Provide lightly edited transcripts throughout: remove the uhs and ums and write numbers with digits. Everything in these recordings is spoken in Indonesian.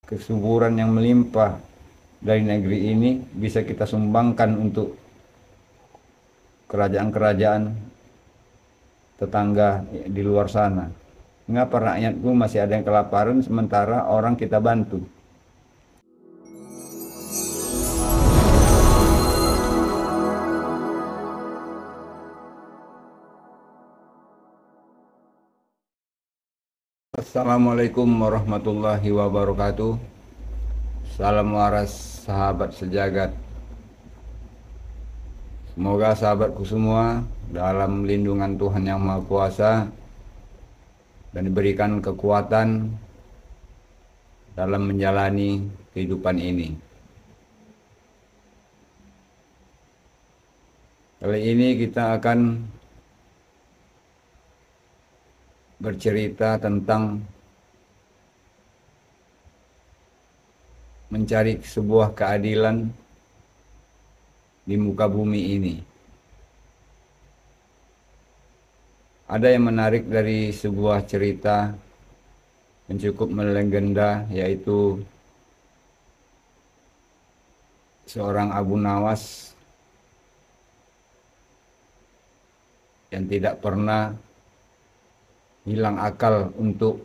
kesuburan yang melimpah dari negeri ini bisa kita sumbangkan untuk kerajaan-kerajaan tetangga di luar sana. Mengapa rakyatku masih ada yang kelaparan sementara orang kita bantu? Assalamualaikum warahmatullahi wabarakatuh. Salam waras sahabat sejagat. Semoga sahabatku semua dalam lindungan Tuhan Yang Maha Kuasa dan diberikan kekuatan dalam menjalani kehidupan ini. Kali ini kita akan bercerita tentang mencari sebuah keadilan di muka bumi ini. Ada yang menarik dari sebuah cerita yang cukup melegenda, yaitu seorang Abu Nawas yang tidak pernah hilang akal untuk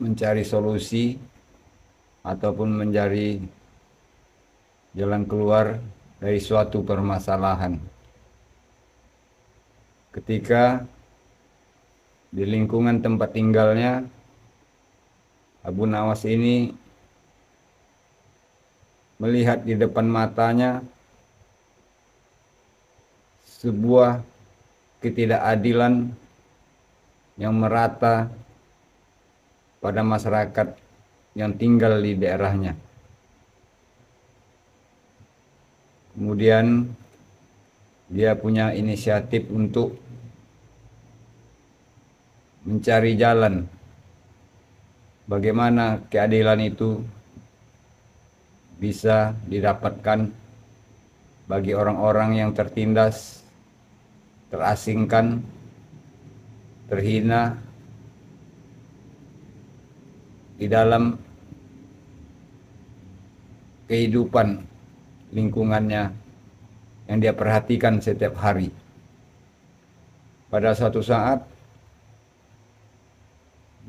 mencari solusi ataupun mencari jalan keluar dari suatu permasalahan. Ketika di lingkungan tempat tinggalnya, Abu Nawas ini melihat di depan matanya sebuah ketidakadilan yang merata pada masyarakat yang tinggal di daerahnya. Kemudian dia punya inisiatif untuk mencari jalan bagaimana keadilan itu bisa didapatkan bagi orang-orang yang tertindas, terasingkan, terhina di dalam kehidupan lingkungannya yang dia perhatikan setiap hari. Pada suatu saat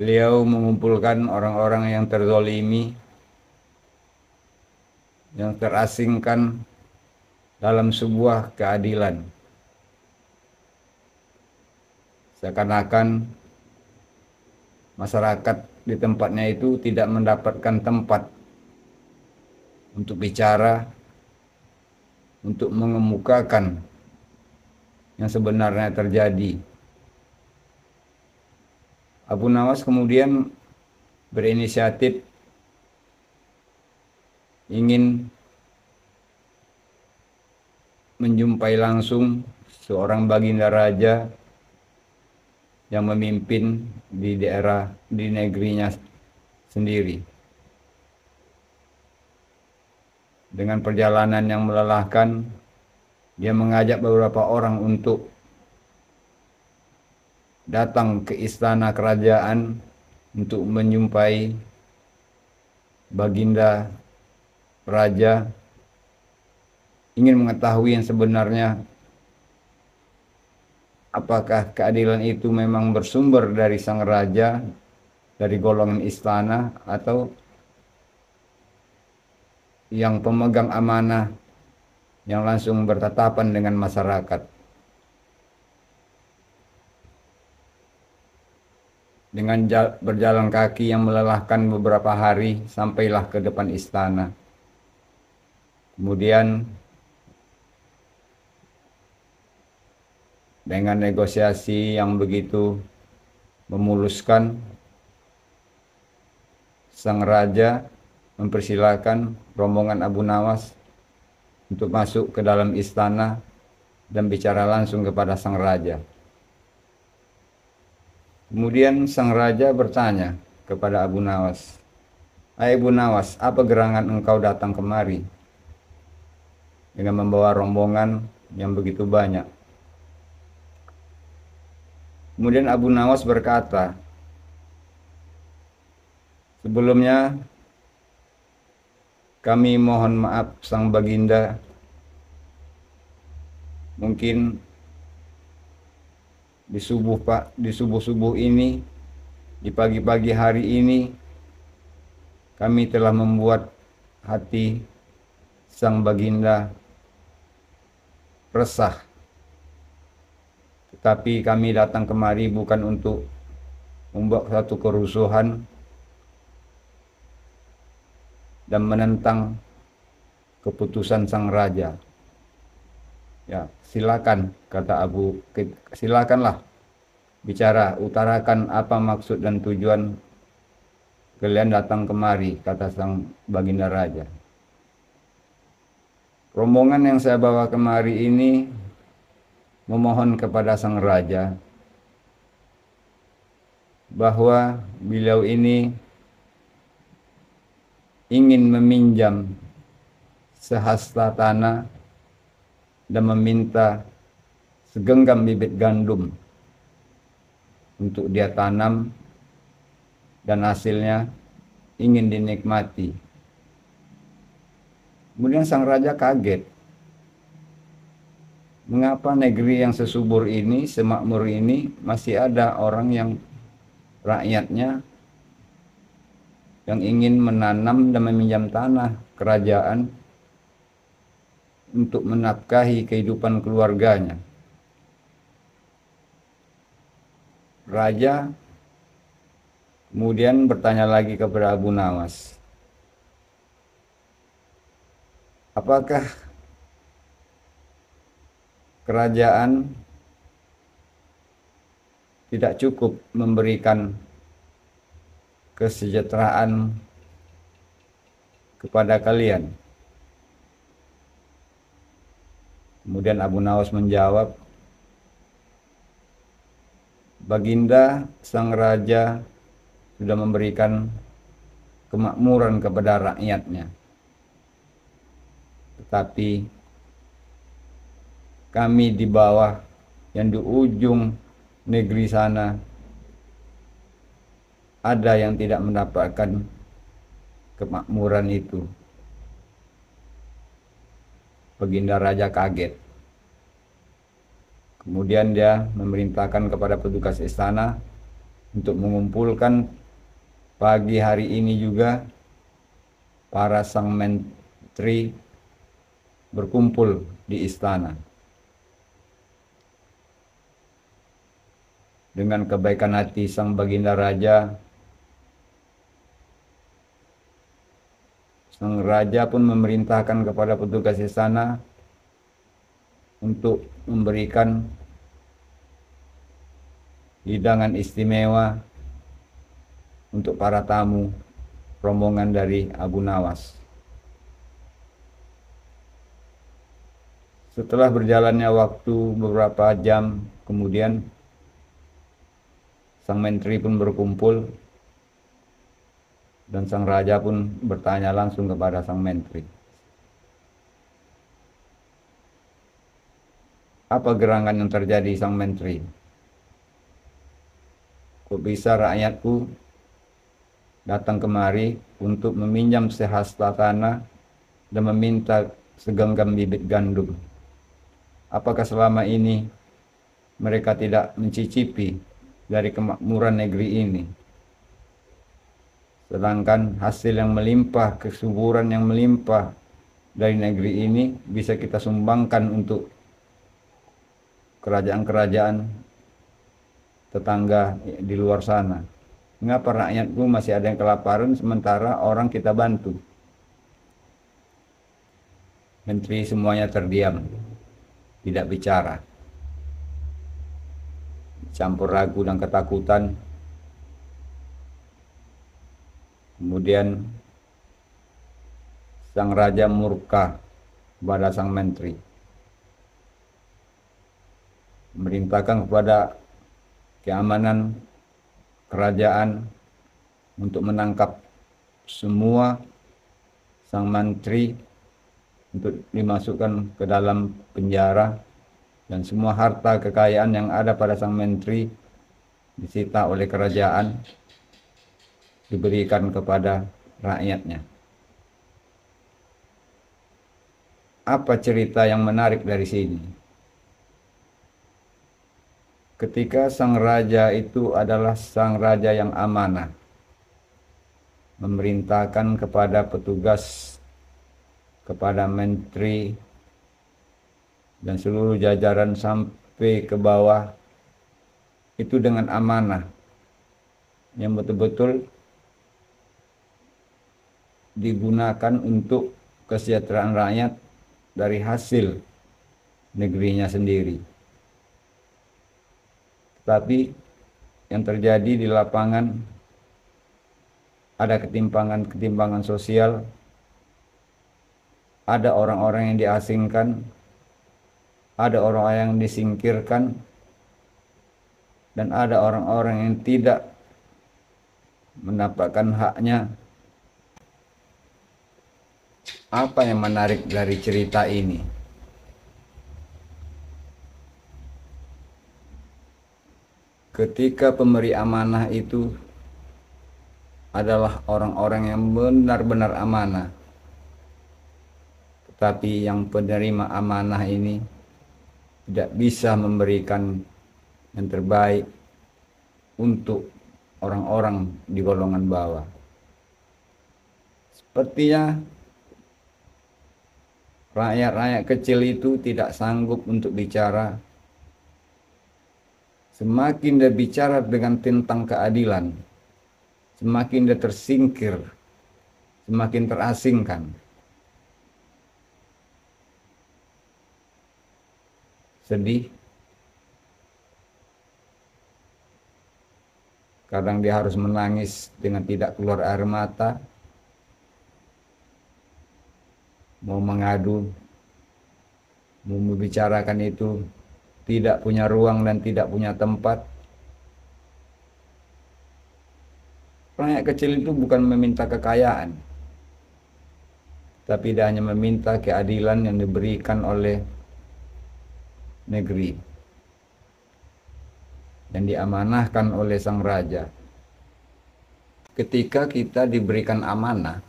beliau mengumpulkan orang-orang yang terzolimi, yang terasingkan dalam sebuah keadilan. Seakan-akan masyarakat di tempatnya itu tidak mendapatkan tempat untuk bicara, untuk mengemukakan yang sebenarnya terjadi. Abu Nawas kemudian berinisiatif ingin menjumpai langsung seorang baginda raja yang memimpin di negerinya sendiri. Dengan perjalanan yang melelahkan, dia mengajak beberapa orang untuk datang ke istana kerajaan untuk menjumpai baginda raja, ingin mengetahui yang sebenarnya, apakah keadilan itu memang bersumber dari sang raja, dari golongan istana, atau yang pemegang amanah yang langsung bertatapan dengan masyarakat. Dengan berjalan kaki yang melelahkan beberapa hari, sampailah ke depan istana. Kemudian dengan negosiasi yang begitu memuluskan, sang raja mempersilahkan rombongan Abu Nawas untuk masuk ke dalam istana dan bicara langsung kepada sang raja. Kemudian sang raja bertanya kepada Abu Nawas, "Hai Abu Nawas, apa gerangan engkau datang kemari dengan membawa rombongan yang begitu banyak?" Kemudian Abu Nawas berkata, "Sebelumnya kami mohon maaf Sang Baginda, mungkin di subuh-subuh ini, di pagi-pagi hari ini, kami telah membuat hati Sang Baginda resah. Tetapi kami datang kemari bukan untuk membuat satu kerusuhan dan menentang keputusan Sang Raja. Ya, silakan, kata silakanlah bicara, utarakan apa maksud dan tujuan kalian datang kemari, kata Sang Baginda Raja. Rombongan yang saya bawa kemari ini memohon kepada Sang Raja bahwa beliau ini ingin meminjam sehasta tanah dan meminta segenggam bibit gandum untuk dia tanam dan hasilnya ingin dinikmati. Kemudian Sang Raja kaget. Mengapa negeri yang sesubur ini, semakmur ini, masih ada orang yang rakyatnya yang ingin menanam dan meminjam tanah kerajaan untuk menafkahi kehidupan keluarganya. Raja kemudian bertanya lagi kepada Abu Nawas, apakah kerajaan tidak cukup memberikan kesejahteraan kepada kalian? Kemudian Abu Nawas menjawab, Baginda Sang Raja sudah memberikan kemakmuran kepada rakyatnya. Tetapi kami di bawah, yang di ujung negeri sana, ada yang tidak mendapatkan kemakmuran itu. Baginda Raja kaget. Kemudian dia memerintahkan kepada petugas istana untuk mengumpulkan pagi hari ini juga para sang menteri berkumpul di istana. Dengan kebaikan hati Sang Baginda Raja, Sang Raja pun memerintahkan kepada petugas istana untuk memberikan hidangan istimewa untuk para tamu rombongan dari Abu Nawas. Setelah berjalannya waktu beberapa jam kemudian, sang menteri pun berkumpul dan sang raja pun bertanya langsung kepada sang menteri, apa gerangan yang terjadi sang menteri? Kok bisa rakyatku datang kemari untuk meminjam sehasta tanah dan meminta segenggam bibit gandum? Apakah selama ini mereka tidak mencicipi dari kemakmuran negeri ini? Sedangkan hasil yang melimpah, kesuburan yang melimpah dari negeri ini bisa kita sumbangkan untuk kerajaan-kerajaan tetangga di luar sana. Mengapa rakyatku masih ada yang kelaparan sementara orang kita bantu? Menteri semuanya terdiam, tidak bicara, campur ragu dan ketakutan. Kemudian sang raja murka kepada sang menteri, memerintahkan kepada keamanan kerajaan untuk menangkap semua sang menteri untuk dimasukkan ke dalam penjara, dan semua harta kekayaan yang ada pada sang menteri disita oleh kerajaan, diberikan kepada rakyatnya. Apa cerita yang menarik dari sini? Ketika sang raja itu adalah sang raja yang amanah, memerintahkan kepada petugas, kepada menteri, dan seluruh jajaran sampai ke bawah, itu dengan amanah, yang betul-betul digunakan untuk kesejahteraan rakyat dari hasil negerinya sendiri. Tapi yang terjadi di lapangan ada ketimpangan sosial, ada orang-orang yang diasingkan, ada orang-orang yang disingkirkan, dan ada orang-orang yang tidak mendapatkan haknya. Apa yang menarik dari cerita ini? Ketika pemberi amanah itu adalah orang-orang yang benar-benar amanah, tetapi yang penerima amanah ini tidak bisa memberikan yang terbaik untuk orang-orang di golongan bawah. Sepertinya rakyat-rakyat kecil itu tidak sanggup untuk bicara. Semakin dia bicara dengan tentang keadilan, semakin dia tersingkir, semakin terasingkan. Sedih. Kadang dia harus menangis dengan tidak keluar air mata, mau mengadu, mau membicarakan itu tidak punya ruang dan tidak punya tempat. Rakyat kecil itu bukan meminta kekayaan, tapi dia hanya meminta keadilan yang diberikan oleh negeri, yang diamanahkan oleh sang raja. Ketika kita diberikan amanah,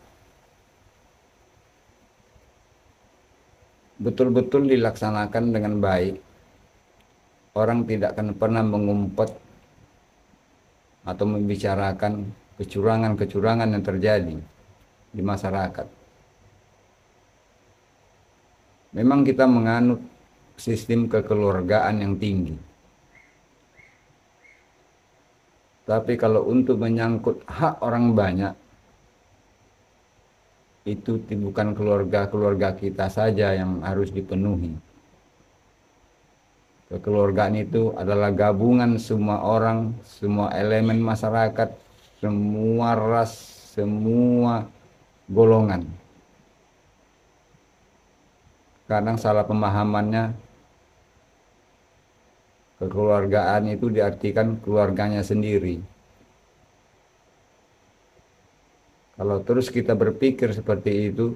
betul-betul dilaksanakan dengan baik, orang tidak akan pernah mengumpet atau membicarakan kecurangan-kecurangan yang terjadi di masyarakat. Memang kita menganut sistem kekeluargaan yang tinggi. Tapi kalau untuk menyangkut hak orang banyak, itu bukan keluarga-keluarga kita saja yang harus dipenuhi. Kekeluargaan itu adalah gabungan semua orang, semua elemen masyarakat, semua ras, semua golongan. Kadang salah pemahamannya, kekeluargaan itu diartikan keluarganya sendiri. Kalau terus kita berpikir seperti itu,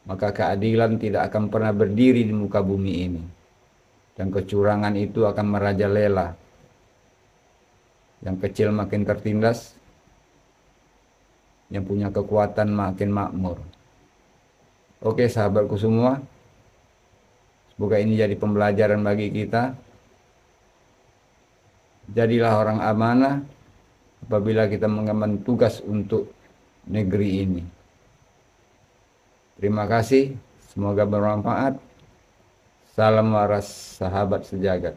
maka keadilan tidak akan pernah berdiri di muka bumi ini. Dan kecurangan itu akan merajalela. Yang kecil makin tertindas, yang punya kekuatan makin makmur. Oke sahabatku semua, semoga ini jadi pembelajaran bagi kita. Jadilah orang amanah apabila kita mengemban tugas untuk negeri ini. Terima kasih, semoga bermanfaat. Salam waras sahabat sejagat.